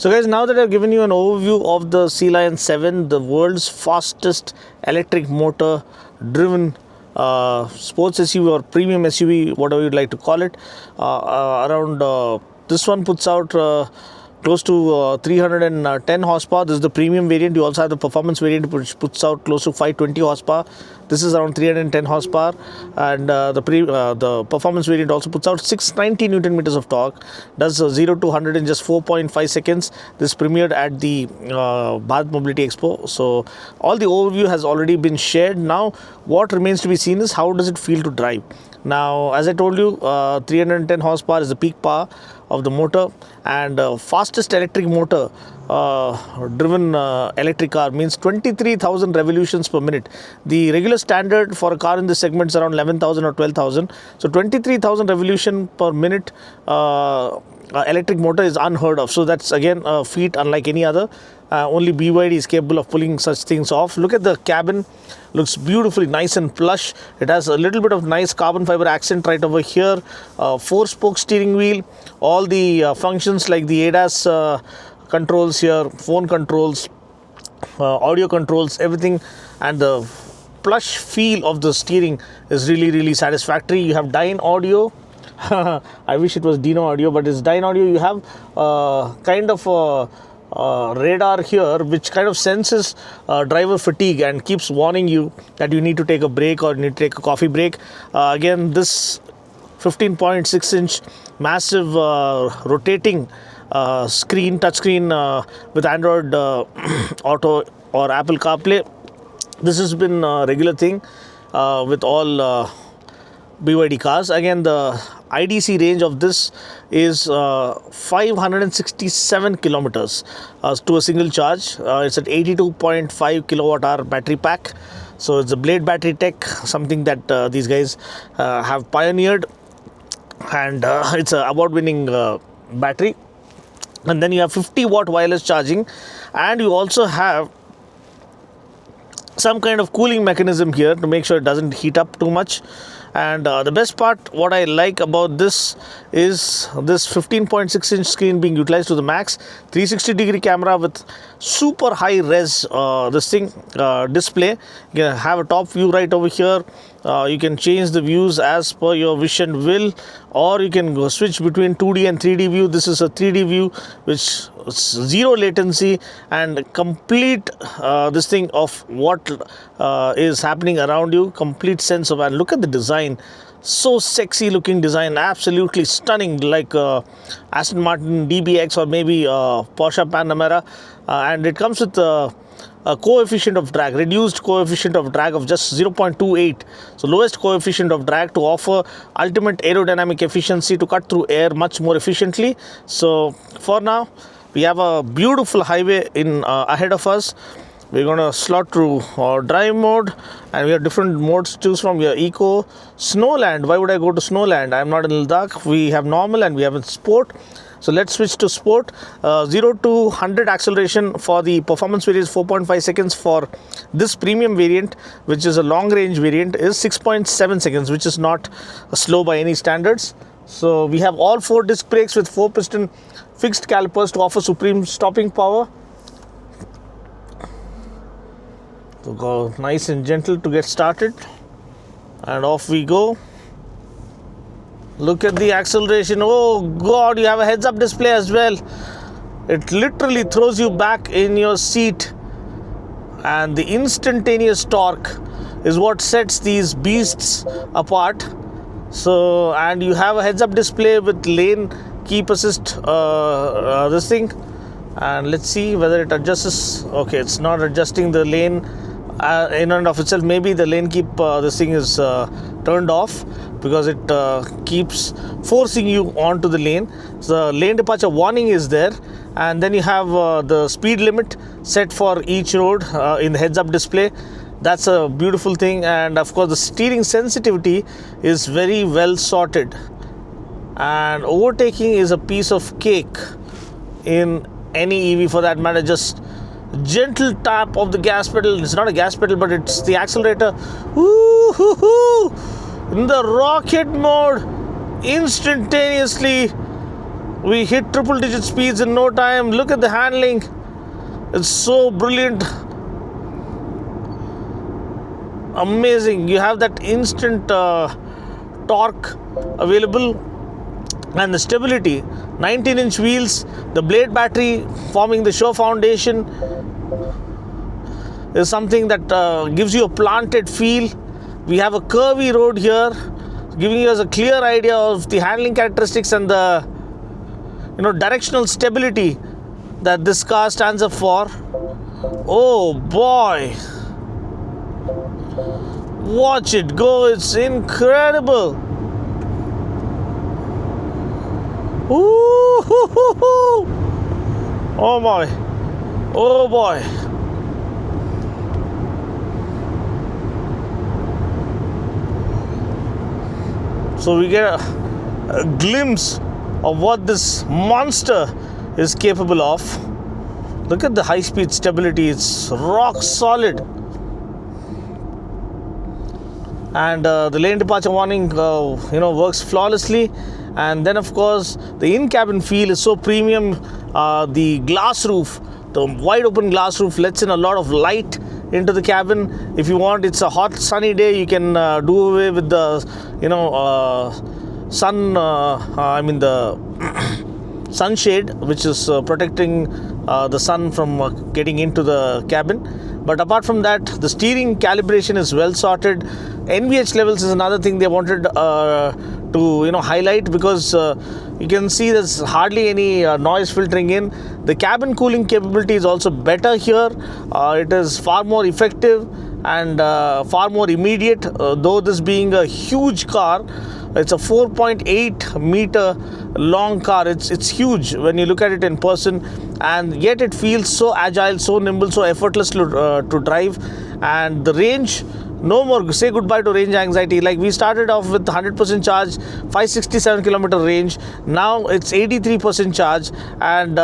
So guys, now that I've given you an overview of the Sea Lion 7, the world's fastest electric motor driven sports SUV or premium SUV, whatever you'd like to call it, this one puts out close to 310 horsepower. This is the premium variant. You also have the performance variant, which puts out close to 520 horsepower. This is around 310 horsepower, and the performance variant also puts out 690 Newton meters of torque. Does 0 to 100 in just 4.5 seconds. This premiered at the Bharat Mobility Expo. So all the overview has already been shared. Now what remains to be seen is how does it feel to drive. Now, as I told you, 310 horsepower is the peak power of the motor, and fastest electric motor driven electric car means 23,000 revolutions per minute. The regular standard for a car in this segment is around 11,000 or 12,000. So 23,000 revolution per minute electric motor is unheard of. So that's again a feat unlike any other. Only BYD is capable of pulling such things off. Look at the cabin, looks beautifully nice and plush. It has a little bit of nice carbon fiber accent right over here. 4-spoke steering wheel, all the functions like the ADAS controls here, phone controls, audio controls, everything, and the plush feel of the steering is really satisfactory. You have Dyne audio. I wish it was Dino audio, but it's Dyne audio. You have kind of radar here which kind of senses driver fatigue and keeps warning you that you need to take a break or you need to take a coffee break. Again, this 15.6 inch massive rotating screen, touchscreen with Android Auto or Apple CarPlay. This has been a regular thing with all BYD cars. Again, the IDC range of this is 567 kilometers to a single charge. It's at 82.5 kilowatt hour battery pack. So it's a Blade battery tech, something that these guys have pioneered, and it's an award-winning battery. And then you have 50 watt wireless charging, and you also have some kind of cooling mechanism here to make sure it doesn't heat up too much. And the best part, what I like about this is this 15.6 inch screen being utilized to the max. 360-degree camera with super high res display. You can have a top view right over here. You can change the views as per your wish and will, or you can go switch between 2D and 3D view. This is a 3D view which zero latency and complete this thing of what is happening around you, complete sense of. And look at the design, so sexy looking design, absolutely stunning, like Aston Martin DBX or maybe Porsche Panamera. And it comes with a coefficient of drag, reduced coefficient of drag of just 0.28. So lowest coefficient of drag to offer ultimate aerodynamic efficiency to cut through air much more efficiently. So for now, we have a beautiful highway in ahead of us. We're going to slot through drive mode, and we have different modes to choose from. We have Eco, Snowland. Why would I go to Snowland? I'm not in Ladakh. We have normal and we have in sport. So let's switch to sport. 0 to 100 acceleration for the performance variant is 4.5 seconds. For this premium variant, which is a long range variant, is 6.7 seconds, which is not slow by any standards. So we have all 4 disc brakes with 4-piston fixed calipers to offer supreme stopping power. So go nice and gentle to get started, and off we go. Look at the acceleration. Oh God, you have a heads-up display as well. It literally throws you back in your seat, and the instantaneous torque is what sets these beasts apart. So, and you have a heads-up display with lane keep assist this thing, and let's see whether it adjusts. Okay, it's not adjusting the lane in and of itself. Maybe the lane keep this thing is turned off because it keeps forcing you onto the lane. So the lane departure warning is there, and then you have the speed limit set for each road in the heads-up display. That's a beautiful thing. And of course the steering sensitivity is very well sorted, and overtaking is a piece of cake in any EV for that matter. Just gentle tap of the gas pedal. It's not a gas pedal, but it's the accelerator. Woo-hoo-hoo! In the rocket mode, instantaneously We hit triple digit speeds in no time. Look at the handling. It's so brilliant. Amazing. You have that instant torque available, and the stability. 19-inch wheels, the blade battery forming the show foundation is something that gives you a planted feel. We have a curvy road here, giving us a clear idea of the handling characteristics and the directional stability that this car stands up for. Oh boy, watch it go. It's incredible. Ooh, oh boy, oh boy. So we get a glimpse of what this monster is capable of. Look at the high-speed stability. It's rock solid. And the lane departure warning works flawlessly. And then of course the in-cabin feel is so premium. The glass roof, the wide open glass roof, lets in a lot of light into the cabin. If you want, it's a hot sunny day, you can do away with the the sunshade, which is protecting the sun from getting into the cabin. But apart from that, the steering calibration is well sorted. NVH levels is another thing they wanted to highlight, because you can see there's hardly any noise filtering in. The cabin cooling capability is also better here. It is far more effective and far more immediate. Though this being a huge car, it's a 4.8 meter long car. It's huge when you look at it in person, and yet it feels so agile, so nimble, so effortless to drive. And the range, no more say goodbye to range anxiety. Like, we started off with 100% charge, 567 kilometer range. Now it's 83% charge, and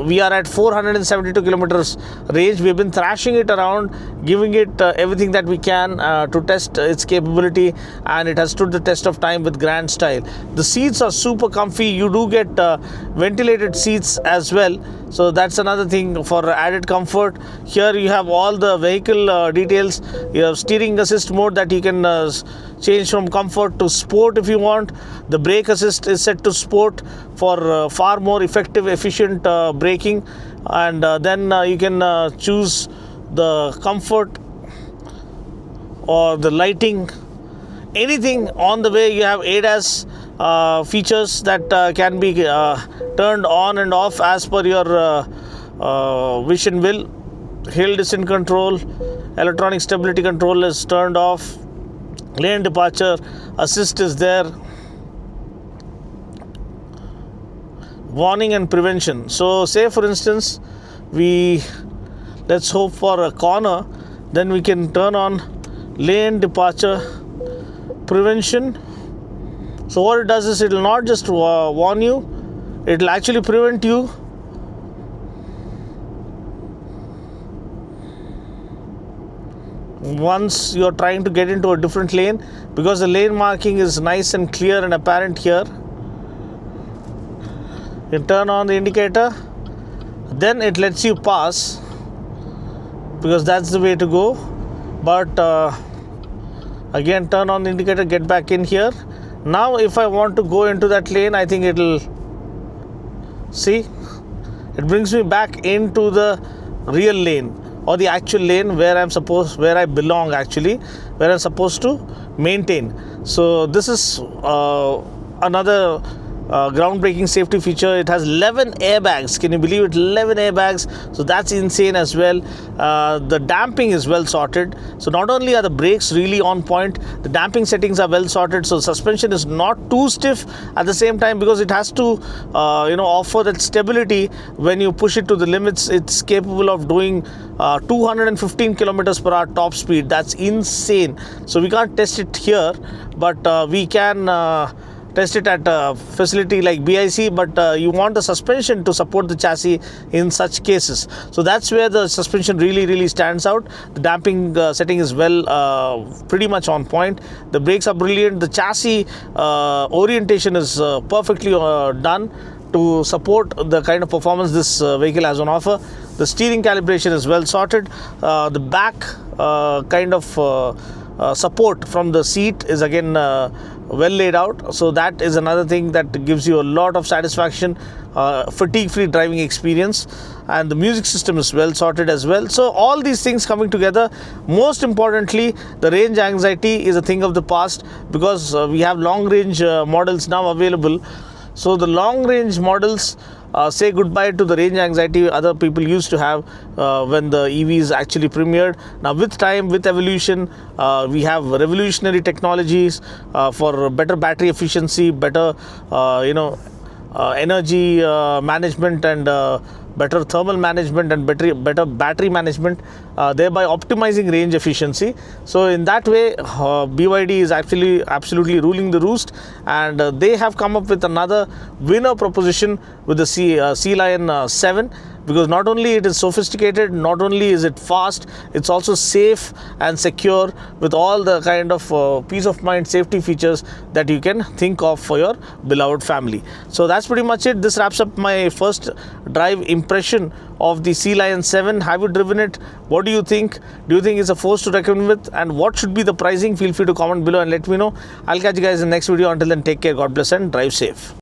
we are at 472 kilometers range. We've been thrashing it around, giving it everything that we can to test its capability, and it has stood the test of time with grand style. The seats are super comfy. You do get ventilated seats as well, so that's another thing for added comfort. Here you have all the vehicle details. You have steering assist mode that you can change from comfort to sport if you want. The brake assist is set to sport for far more effective, efficient braking, and then you can choose the comfort or the lighting, anything on the way. You have ADAS features that can be turned on and off as per your wish and will. Hill descent control, electronic stability control is turned off, lane departure assist is there, warning and prevention. So say for instance let's hope for a corner, then we can turn on lane departure prevention. So what it does is, it will not just warn you, it will actually prevent you. Once you're trying to get into a different lane, because the lane marking is nice and clear and apparent here. You turn on the indicator, then it lets you pass, because that's the way to go. But again, turn on the indicator, get back in here. Now if I want to go into that lane, I think it'll see, it brings me back into the real lane, or the actual lane where I belong, actually, where I'm supposed to maintain. So this is another groundbreaking safety feature. It has 11 airbags. Can you believe it? 11 airbags. So that's insane as well. The damping is well sorted. So not only are the brakes really on point, the damping settings are well sorted. So suspension is not too stiff at the same time, because it has to offer that stability when you push it to the limits. It's capable of doing 215 kilometers per hour top speed. That's insane. So we can't test it here, but we can test it at a facility like BIC, but you want the suspension to support the chassis in such cases. So that's where the suspension really stands out. The damping setting is pretty much on point. The brakes are brilliant. The chassis orientation is perfectly done. to support the kind of performance this vehicle has on offer. The steering calibration is well sorted. The back kind of support from the seat is again well laid out, so that is another thing that gives you a lot of satisfaction, fatigue free driving experience. And the music system is well sorted as well. So all these things coming together, most importantly the range anxiety is a thing of the past, because we have long range models now available. So the long range models say goodbye to the range anxiety other people used to have when the EVs actually premiered. Now with time, with evolution, we have revolutionary technologies for better battery efficiency, better energy management, and better thermal management, and better battery management, thereby optimizing range efficiency. So in that way, BYD is actually absolutely ruling the roost, and they have come up with another winner proposition with the Sea Lion 7. Because not only it is sophisticated, not only is it fast, it's also safe and secure with all the kind of peace of mind safety features that you can think of for your beloved family. So that's pretty much it. This wraps up my first drive impression of the Sea Lion 7. Have you driven it? What do you think? Do you think it's a force to reckon with? And what should be the pricing? Feel free to comment below and let me know. I'll catch you guys in the next video. Until then, take care, God bless, and drive safe.